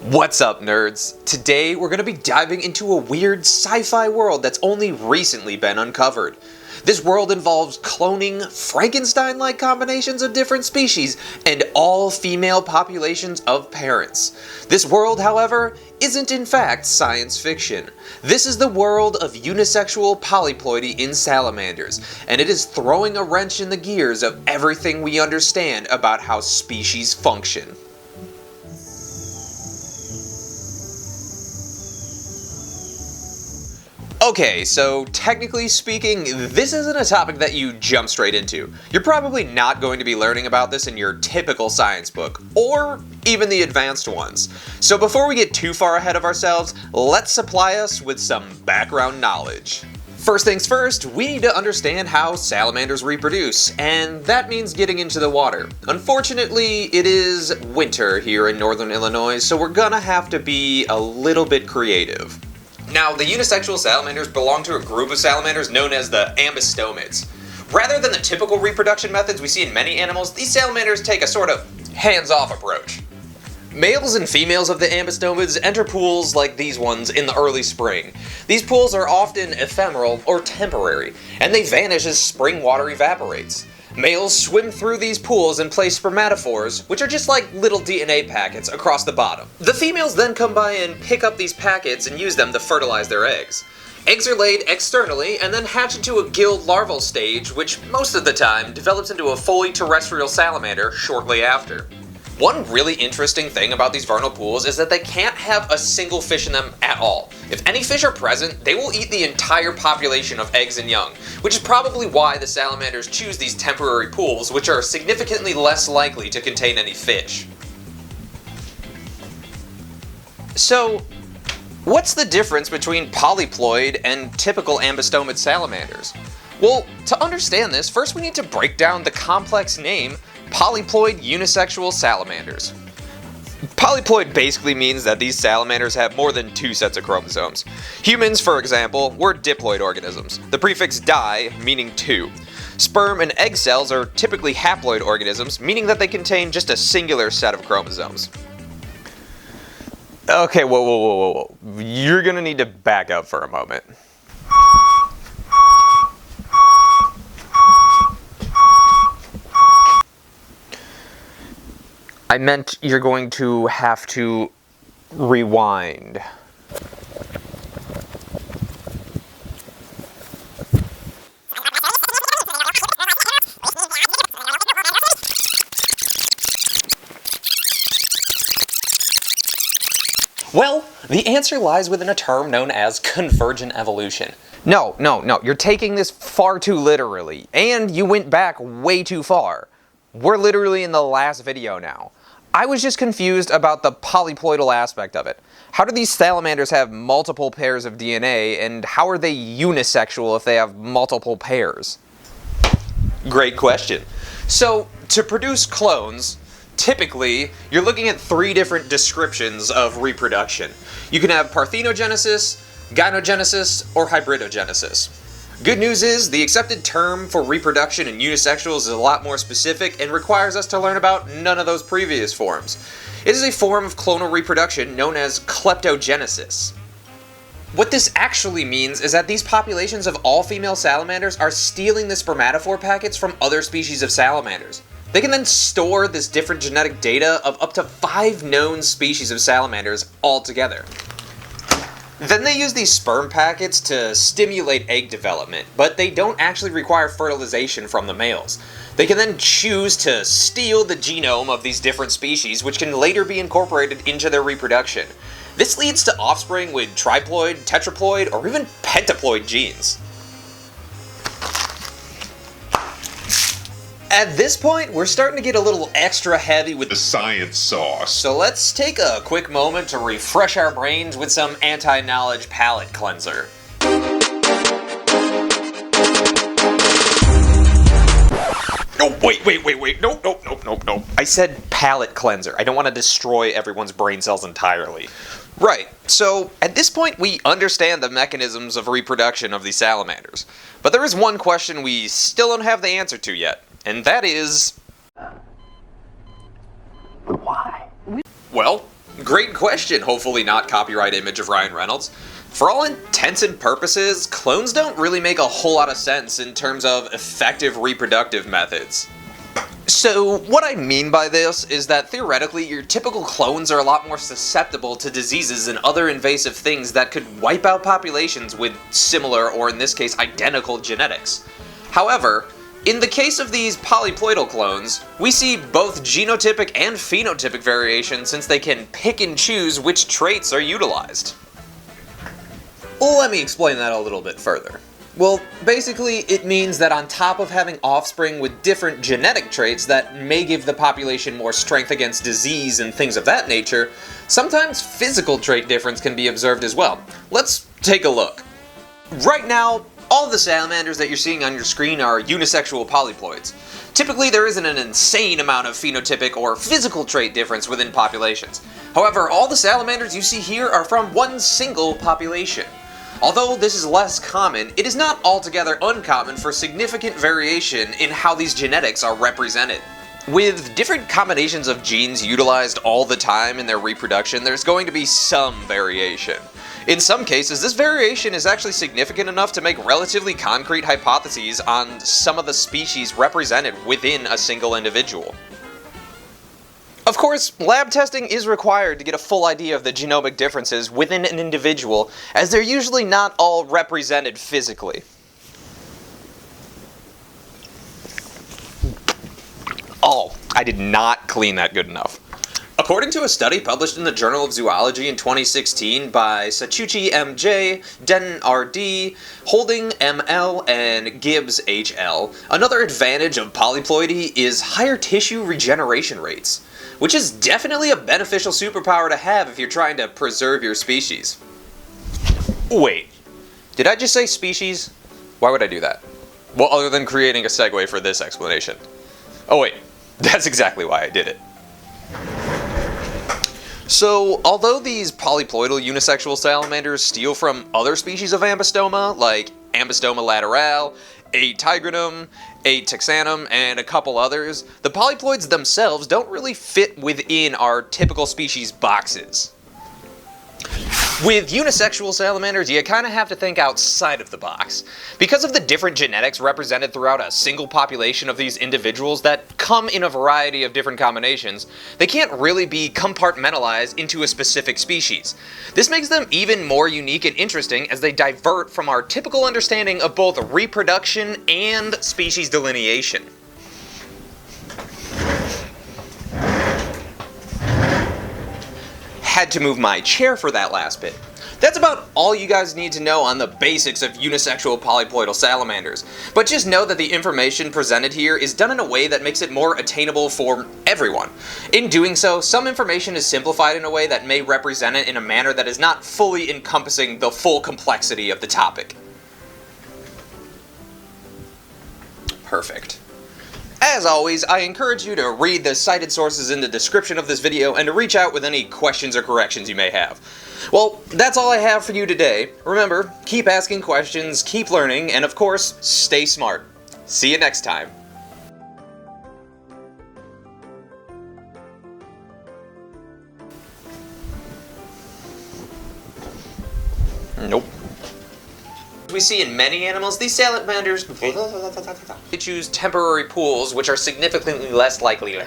What's up, nerds? Today we're going to be diving into a weird sci-fi world that's only recently been uncovered. This world involves cloning, Frankenstein-like combinations of different species, and all-female populations of parents. This world, however, isn't in fact science fiction. This is the world of unisexual polyploidy in salamanders, and it is throwing a wrench in the gears of everything we understand about how species function. Okay, so technically speaking, this isn't a topic that you jump straight into. You're probably not going to be learning about this in your typical science book, or even the advanced ones. So before we get too far ahead of ourselves, let's supply us with some background knowledge. First things first, we need to understand how salamanders reproduce, and that means getting into the water. Unfortunately, it is winter here in northern Illinois, so we're gonna have to be a little bit creative. Now, the unisexual salamanders belong to a group of salamanders known as the ambistomids. Rather than the typical reproduction methods we see in many animals, these salamanders take a sort of hands-off approach. Males and females of the ambistomids enter pools like these ones in the early spring. These pools are often ephemeral or temporary, and they vanish as spring water evaporates. Males swim through these pools and place spermatophores, which are just like little DNA packets, across the bottom. The females then come by and pick up these packets and use them to fertilize their eggs. Eggs are laid externally and then hatch into a gilled larval stage, which most of the time develops into a fully terrestrial salamander shortly after. One really interesting thing about these vernal pools is that they can't have a single fish in them at all. If any fish are present, they will eat the entire population of eggs and young, which is probably why the salamanders choose these temporary pools, which are significantly less likely to contain any fish. So, what's the difference between polyploid and typical ambistomid salamanders? Well, to understand this, first we need to break down the complex name Polyploid unisexual salamanders. Polyploid basically means that these salamanders have more than two sets of chromosomes. Humans, for example, we're diploid organisms. The prefix di meaning two. Sperm and egg cells are typically haploid organisms, meaning that they contain just a singular set of chromosomes. Okay, whoa. You're gonna need to back up for a moment. I meant you're going to have to rewind. Well, the answer lies within a term known as convergent evolution. No, you're taking this far too literally, and you went back way too far. We're literally in the last video now. I was just confused about the polyploidal aspect of it. How do these salamanders have multiple pairs of DNA, and how are they unisexual if they have multiple pairs? Great question. So, to produce clones, typically, you're looking at three different descriptions of reproduction. You can have parthenogenesis, gynogenesis, or hybridogenesis. Good news is, the accepted term for reproduction in unisexuals is a lot more specific and requires us to learn about none of those previous forms. It is a form of clonal reproduction known as kleptogenesis. What this actually means is that these populations of all-female salamanders are stealing the spermatophore packets from other species of salamanders. They can then store this different genetic data of up to 5 known species of salamanders all together. Then they use these sperm packets to stimulate egg development, but they don't actually require fertilization from the males. They can then choose to steal the genome of these different species, which can later be incorporated into their reproduction. This leads to offspring with triploid, tetraploid, or even pentaploid genes. At this point, we're starting to get a little extra heavy with the science sauce. So let's take a quick moment to refresh our brains with some anti-knowledge palate cleanser. No, wait. No. I said palate cleanser. I don't want to destroy everyone's brain cells entirely. Right, so at this point we understand the mechanisms of reproduction of these salamanders. But there is one question we still don't have the answer to yet. And that is... why? Well, Great question, hopefully not copyright image of Ryan Reynolds. For all intents and purposes, clones don't really make a whole lot of sense in terms of effective reproductive methods. So what I mean by this is that theoretically your typical clones are a lot more susceptible to diseases and other invasive things that could wipe out populations with similar, or in this case identical, genetics. However, in the case of these polyploidal clones, we see both genotypic and phenotypic variation since they can pick and choose which traits are utilized. Let me explain that a little bit further. Well, basically, it means that on top of having offspring with different genetic traits that may give the population more strength against disease and things of that nature, sometimes physical trait difference can be observed as well. Let's take a look. Right now, all of the salamanders that you're seeing on your screen are unisexual polyploids. Typically, there isn't an insane amount of phenotypic or physical trait difference within populations. However, all the salamanders you see here are from one single population. Although this is less common, it is not altogether uncommon for significant variation in how these genetics are represented. With different combinations of genes utilized all the time in their reproduction, there's going to be some variation. In some cases, this variation is actually significant enough to make relatively concrete hypotheses on some of the species represented within a single individual. Of course, lab testing is required to get a full idea of the genomic differences within an individual, as they're usually not all represented physically. Oh, I did not clean that good enough. According to a study published in the Journal of Zoology in 2016 by Sachuchi M.J., Denton R.D., Holding M.L., and Gibbs H.L., another advantage of polyploidy is higher tissue regeneration rates, which is definitely a beneficial superpower to have if you're trying to preserve your species. Wait, did I just say species? Why would I do that? Well, other than creating a segue for this explanation. Oh wait, that's exactly why I did it. So, although these polyploidal unisexual salamanders steal from other species of ambystoma, like Ambystoma laterale, A. tigrinum, A. texanum, and a couple others, the polyploids themselves don't really fit within our typical species boxes. With unisexual salamanders, you kind of have to think outside of the box. Because of the different genetics represented throughout a single population of these individuals that come in a variety of different combinations, they can't really be compartmentalized into a specific species. This makes them even more unique and interesting as they divert from our typical understanding of both reproduction and species delineation. Had to move my chair for that last bit. That's about all you guys need to know on the basics of unisexual polyploidal salamanders, but just know that the information presented here is done in a way that makes it more attainable for everyone. In doing so, some information is simplified in a way that may represent it in a manner that is not fully encompassing the full complexity of the topic. Perfect. As always, I encourage you to read the cited sources in the description of this video and to reach out with any questions or corrections you may have. Well, that's all I have for you today. Remember, keep asking questions, keep learning, and of course, stay smart. See you next time. Nope. We see in many animals, these salamanders they choose temporary pools, which are significantly less likely to